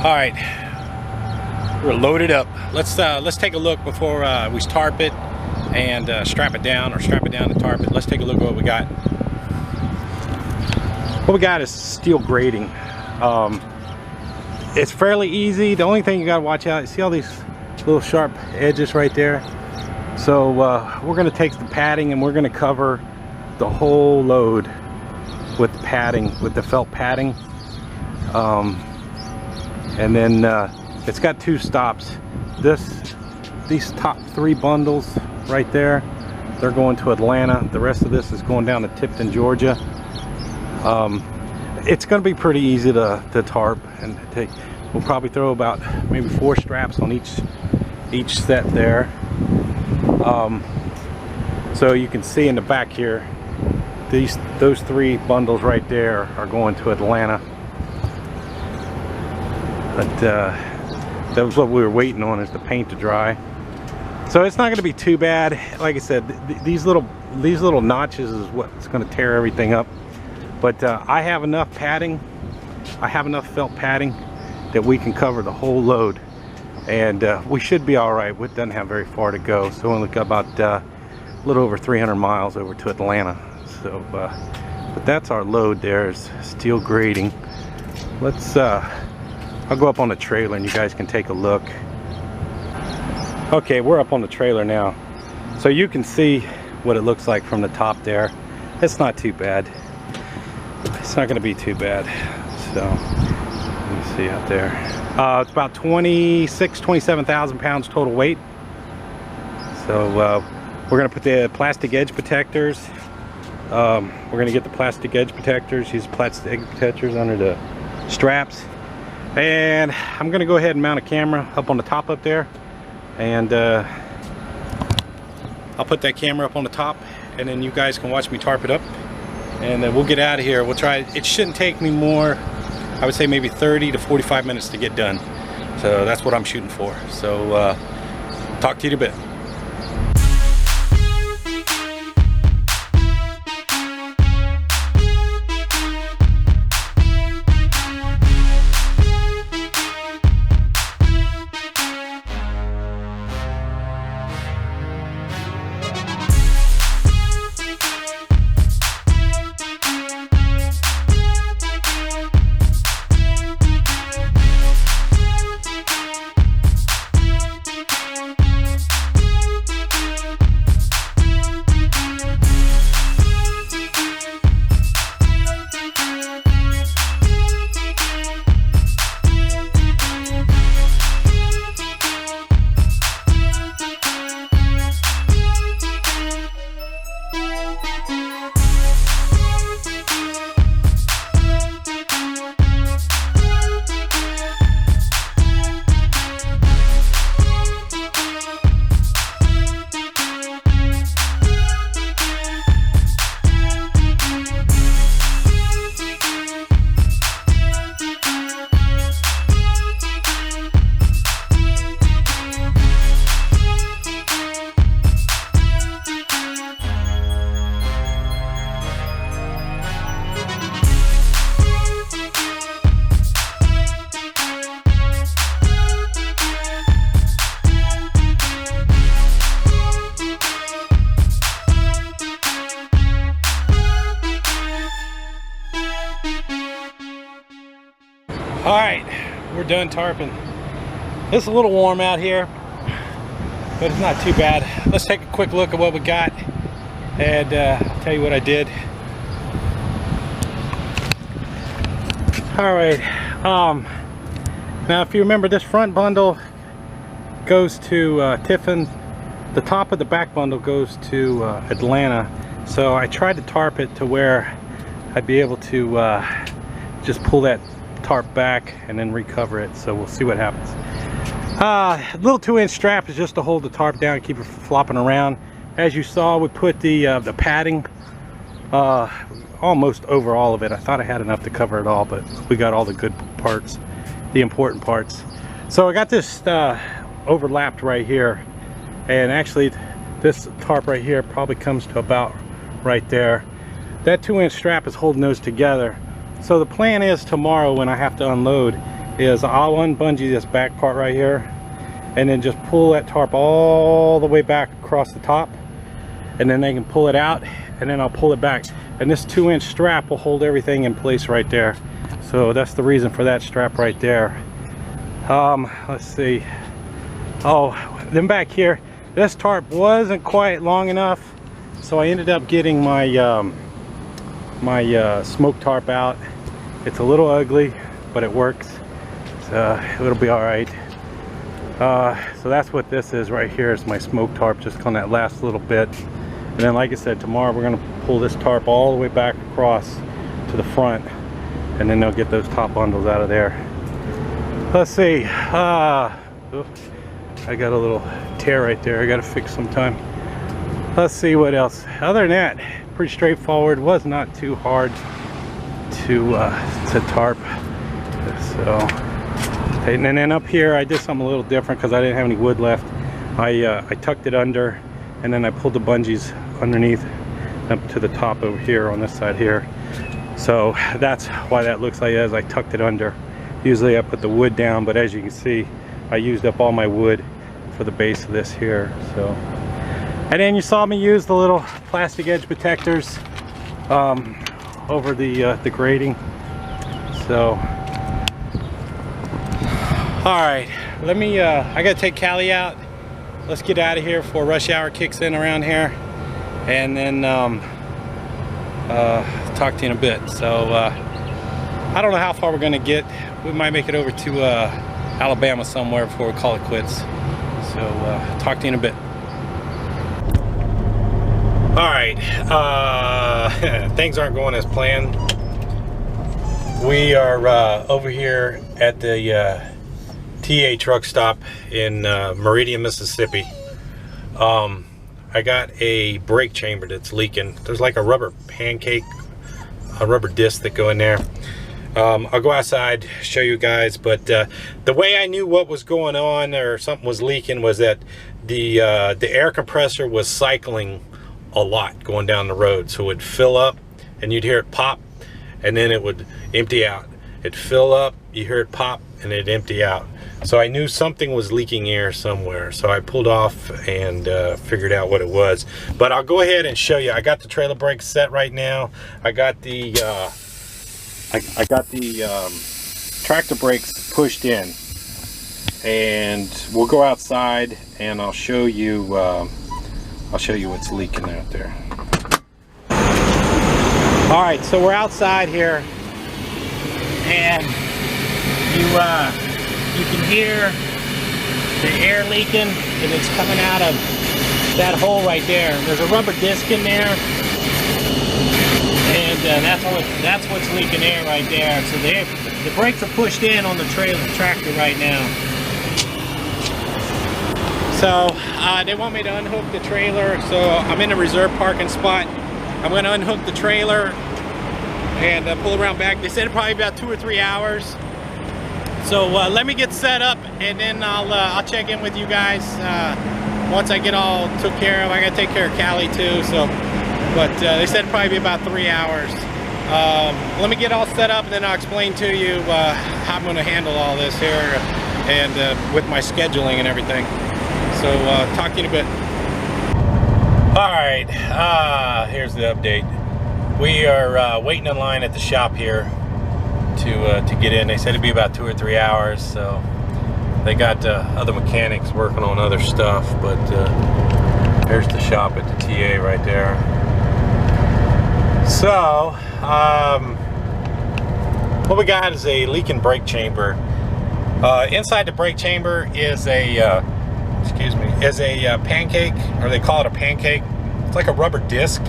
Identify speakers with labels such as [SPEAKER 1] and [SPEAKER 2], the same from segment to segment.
[SPEAKER 1] All right, we're loaded up. Let's take a look before we tarp it and strap it down, or strap it down and tarp it. Let's take a look at what we got. What we got is steel grating. It's fairly easy. The only thing you gotta watch out, you see all these little sharp edges right there? So we're gonna take the padding and we're gonna cover the whole load with padding, with the felt padding. And then it's got 2 stops. These top 3 bundles right there, they're going to Atlanta. The rest of this is going down to Tipton, Georgia. It's going to be pretty easy to tarp and take. We'll probably throw about maybe 4 straps on each set there. So you can see in the back here, those 3 bundles right there are going to Atlanta. But that was what we were waiting on, is the paint to dry. So it's not going to be too bad. Like I said, these little notches is what's going to tear everything up. But I have enough padding. I have enough felt padding that we can cover the whole load, and we should be all right. It doesn't have very far to go, so we only got about a little over 300 miles over to Atlanta. So, but that's our load. There's steel grating. Let's. I'll go up on the trailer and you guys can take a look. Okay, we're up on the trailer now, so you can see what it looks like from the top there. It's not too bad. It's not going to be too bad. So let me see out there. It's about 27,000 pounds total weight. So we're going to put the plastic edge protectors. We're going to get the plastic edge protectors. Use plastic edge protectors under the straps. And I'm going to go ahead and mount a camera up on the top up there. And I'll put that camera up on the top, and then you guys can watch me tarp it up. And then we'll get out of here. We'll try. It shouldn't take me more, I would say maybe 30 to 45 minutes to get done. So that's what I'm shooting for. So talk to you in a bit. All right, we're done tarping. It's a little warm out here, but it's not too bad. Let's take a quick look at what we got, and I'll tell you what I did. All right, now if you remember, this front bundle goes to Tiffin. The top of the back bundle goes to Atlanta. So I tried to tarp it to where I'd be able to just pull that tarp back and then recover it. So we'll see what happens. A little 2-inch strap is just to hold the tarp down and keep it flopping around. As you saw, we put the padding almost over all of it. I thought I had enough to cover it all, but we got all the good parts, the important parts. So I got this overlapped right here, and actually this tarp right here probably comes to about right there. That 2-inch strap is holding those together. So the plan is tomorrow, when I have to unload, is I'll unbungee this back part right here, and then just pull that tarp all the way back across the top, and then they can pull it out, and then I'll pull it back, and this 2-inch strap will hold everything in place right there. So that's the reason for that strap right there. Let's see. Oh, then back here, this tarp wasn't quite long enough, so I ended up getting my smoke tarp out. It's a little ugly, but it works. So it'll be all right. So that's what this is right here. Is my smoke tarp, just on that last little bit. And then, like I said, tomorrow we're gonna pull this tarp all the way back across to the front, and then they'll get those top bundles out of there. Let's see. Oops, I got a little tear right there. I got to fix sometime. Let's see what else. Other than that, pretty straightforward. Was not too hard to tarp. So, and then up here, I did something a little different because I didn't have any wood left. I tucked it under, and then I pulled the bungees underneath up to the top over here on this side here. So that's why that looks like that, is I tucked it under. Usually I put the wood down, but as you can see, I used up all my wood for the base of this here. So, and then you saw me use the little plastic edge protectors over the grating. So, all right, let me. I gotta take Callie out. Let's get out of here before rush hour kicks in around here, and then talk to you in a bit. So, I don't know how far we're gonna get. We might make it over to Alabama somewhere before we call it quits. So talk to you in a bit. All right, things aren't going as planned. We are over here at the TA truck stop in Meridian, Mississippi. I got a brake chamber that's leaking. There's like a rubber pancake, a rubber disc that go in there. I'll go outside, show you guys, but the way I knew what was going on or something was leaking was that the air compressor was cycling a lot going down the road. So it would fill up and you'd hear it pop, and then it would empty out. It'd fill up, you hear it pop, and it'd empty out. So I knew something was leaking air somewhere. So I pulled off and figured out what it was. But I'll go ahead and show you. I got the trailer brakes set right now. I got the tractor brakes pushed in, and we'll go outside and I'll show you what's leaking out there. All right, so we're outside here, and you can hear the air leaking, and it's coming out of that hole right there. There's a rubber disc in there, and that's what's leaking air right there. So the brakes are pushed in on the tractor right now. So they want me to unhook the trailer, so I'm in a reserve parking spot. I'm going to unhook the trailer and pull around back. They said probably about 2 or 3 hours. So let me get set up, and then I'll check in with you guys once I get all took care of. I got to take care of Callie too. So, but they said probably be about 3 hours. Let me get all set up, and then I'll explain to you how I'm going to handle all this here, and with my scheduling and everything. So talk to you in a bit. All right, here's the update. We are waiting in line at the shop here to get in. They said it'd be about 2 or 3 hours, so they got other mechanics working on other stuff, but there's the shop at the TA right there. So what we got is a leaking brake chamber. Inside the brake chamber is a pancake, or they call it a pancake. It's like a rubber disc.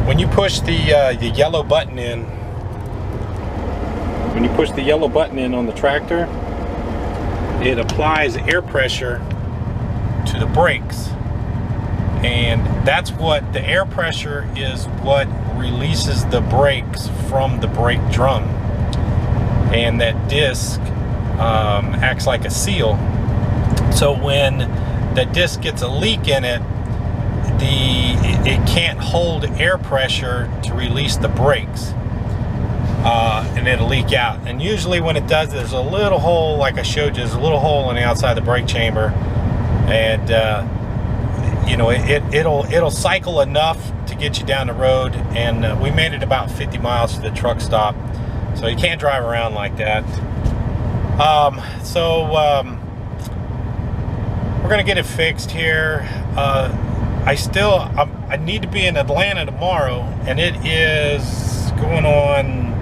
[SPEAKER 1] When you push the yellow button in, on the tractor, it applies air pressure to the brakes, and that's what the air pressure is what releases the brakes from the brake drum, and that disc acts like a seal. So when the disc gets a leak in it, it can't hold air pressure to release the brakes. and it'll leak out. And usually when it does, there's a little hole, like I showed you, there's a little hole on the outside of the brake chamber, and you know, it'll cycle enough to get you down the road. And we made it about 50 miles to the truck stop, so you can't drive around like that. We're gonna get it fixed here. I need to be in Atlanta tomorrow, and it's going on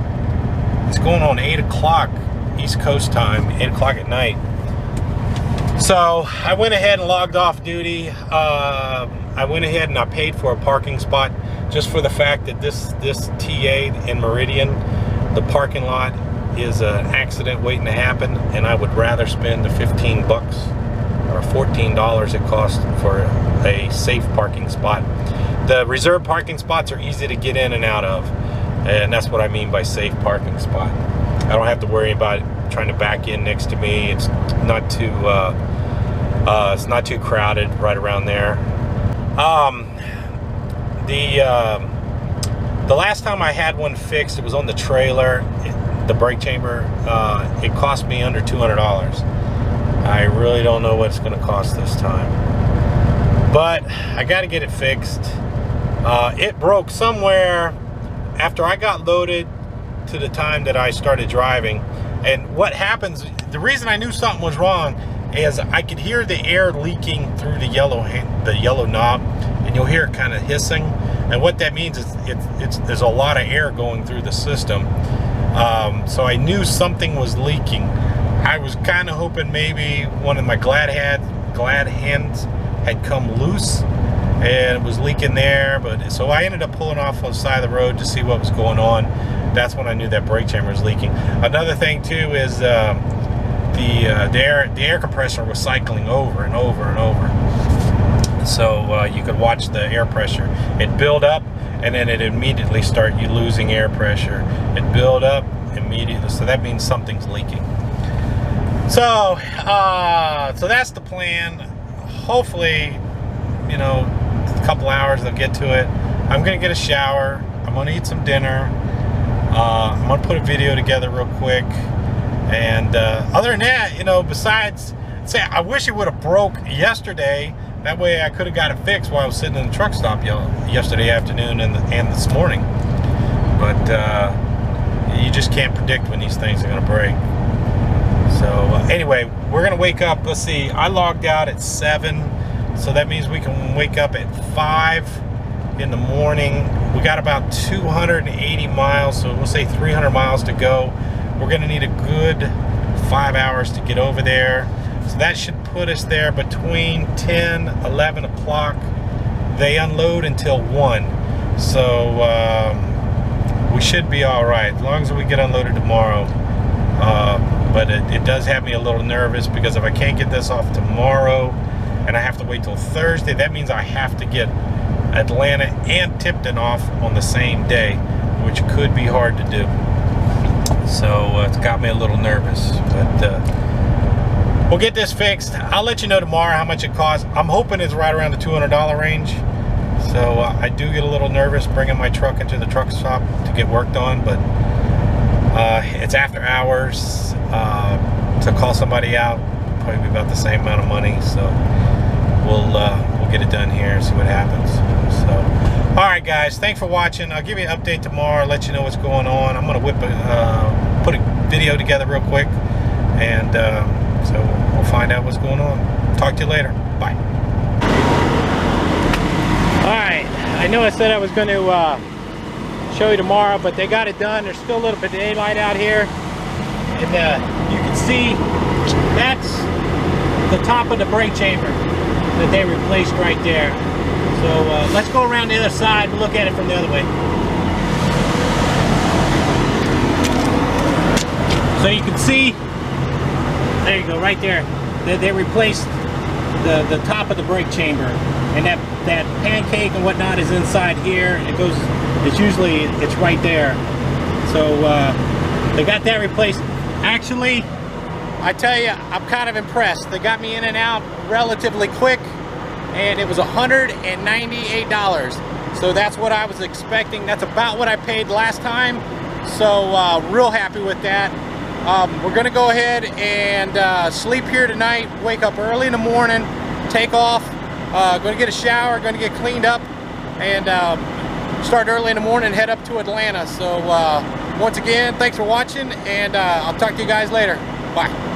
[SPEAKER 1] 8 o'clock East Coast time, 8 o'clock at night. So I went ahead and logged off duty. I went ahead and I paid for a parking spot, just for the fact that this TA in Meridian, the parking lot is an accident waiting to happen, and I would rather spend the 15 bucks or $14 it costs for a safe parking spot. The reserved parking spots are easy to get in and out of, and that's what I mean by safe parking spot. I don't have to worry about trying to back in next to me. It's not too crowded right around there. The last time I had one fixed, it was on the trailer, the brake chamber. It cost me under $200. I really don't know what it's going to cost this time, but I got to get it fixed. It broke somewhere after I got loaded to the time that I started driving. And what happens, the reason I knew something was wrong is I could hear the air leaking through the yellow knob, and you'll hear it kind of hissing. And what that means is there's a lot of air going through the system. So I knew something was leaking. I was kind of hoping maybe one of my glad hands had come loose and it was leaking there, but so I ended up pulling off on the side of the road to see what was going on. That's when I knew that brake chamber was leaking. Another thing too is the air compressor was cycling over and over and over. So you could watch the air pressure. It build up, and then it immediately start you losing air pressure. It build up immediately, so that means something's leaking. So so that's the plan. Hopefully, you know, a couple hours they'll get to it. I'm gonna get a shower. I'm gonna eat some dinner. I'm gonna put a video together real quick. And other than that, you know, besides, say, I wish it would have broke yesterday. That way I could have got it fixed while I was sitting in the truck stop yesterday afternoon and this morning. But you just can't predict when these things are gonna break. So anyway, we're gonna wake up. Let's see, I logged out at 7, so that means we can wake up at 5 in the morning. We got about 280 miles, so we'll say 300 miles to go. We're gonna need a good 5 hours to get over there. So that should put us there between 10, 11 o'clock. They unload until 1. So we should be all right, as long as we get unloaded tomorrow. But it does have me a little nervous, because if I can't get this off tomorrow and I have to wait till Thursday, that means I have to get Atlanta and Tipton off on the same day, which could be hard to do. So it's got me a little nervous, but we'll get this fixed. I'll let you know tomorrow how much it costs. I'm hoping it's right around the $200 range. So I do get a little nervous bringing my truck into the truck stop to get worked on, but it's after hours. To call somebody out, probably be about the same amount of money. So we'll get it done here and see what happens. So, all right, guys, thanks for watching. I'll give you an update tomorrow, let you know what's going on. I'm gonna put a video together real quick, and so we'll find out what's going on. Talk to you later. Bye. All right, I know I said I was going to show you tomorrow, but they got it done. There's still a little bit of daylight out here, and you can see that's the top of the brake chamber that they replaced right there. So let's go around the other side and look at it from the other way. So you can see, there you go, right there. They replaced the top of the brake chamber, and that pancake and whatnot is inside here. It goes, it's right there. So they got that replaced. Actually, I tell you, I'm kind of impressed. They got me in and out relatively quick, and it was $198. So that's what I was expecting. That's about what I paid last time,
[SPEAKER 2] So real happy with that. We're gonna go ahead and sleep here tonight, wake up early in the morning, take off, gonna get a shower, gonna get cleaned up, and start early in the morning and head up to Atlanta. So once again, thanks for watching, and I'll talk to you guys later. Bye.